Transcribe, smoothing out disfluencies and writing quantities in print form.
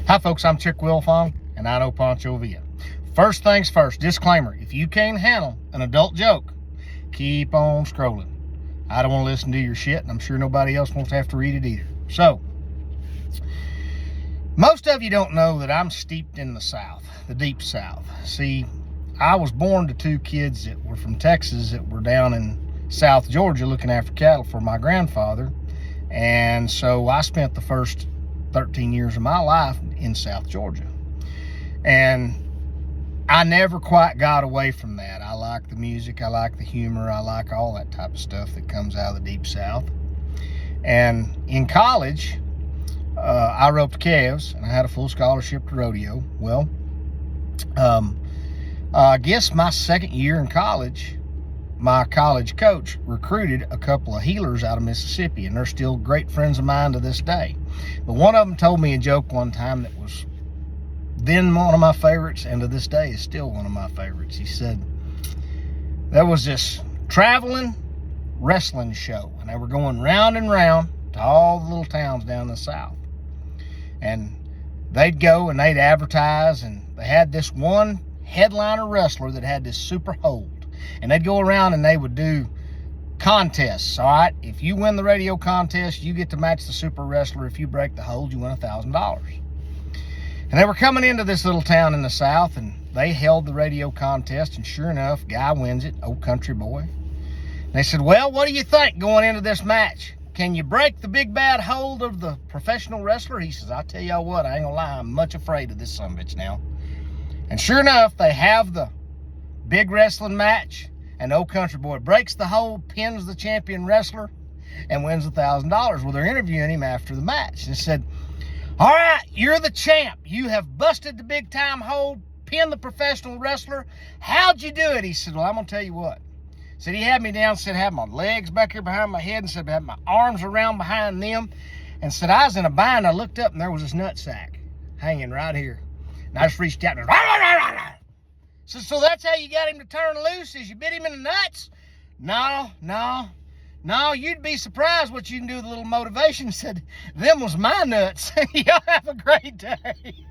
Hi folks, I'm Chick Wilfong, and I know Pancho Villa. First things first, disclaimer, if you can't handle an adult joke, keep on scrolling. I don't want to listen to your shit, and I'm sure nobody else wants to have to read it either. So, most of you don't know that I'm steeped in the South, the deep South. See, I was born to two kids that were from Texas that were down in South Georgia looking after cattle for my grandfather. And so I spent the first 13 years of my life in South Georgia. And I never quite got away from that. I like the music, I like the humor, I like all that type of stuff that comes out of the deep South. And in college, I roped calves, and I had a full scholarship to rodeo. Well, I guess my second year in college, my college coach recruited a couple of healers out of Mississippi, and they're still great friends of mine to this day. But one of them told me a joke one time that was then one of my favorites, and to this day is still one of my favorites. He said, there was this traveling wrestling show, and they were going round and round to all the little towns down in the South. And they'd go and they'd advertise, and they had this one headliner wrestler that had this super hold. And they'd go around and they would do contests, all right? If you win the radio contest, you get to match the super wrestler. If you break the hold, you win $1,000. And they were coming into this little town in the South, and they held the radio contest, and sure enough, guy wins it, Old Country Boy. And they said, well, what do you think going into this match? Can you break the big bad hold of the professional wrestler? He says, I tell y'all what, I ain't gonna lie, I'm much afraid of this sumbitch now. And sure enough, they have the big wrestling match, and Old Country Boy breaks the hold, pins the champion wrestler, and wins $1,000. Well, they're interviewing him after the match, and said, all right, you're the champ. You have busted the big time hold, pinned the professional wrestler. How'd you do it? He said, well, I'm gonna tell you what. Said he had me down, said I had my legs back here behind my head, and said I had my arms around behind them, and said I was in a bind. I looked up, and there was this nut sack hanging right here. And I just reached out and so that's how you got him to turn loose, is you bit him in the nuts? No, you'd be surprised what you can do with a little motivation. Said, them was my nuts. Y'all have a great day.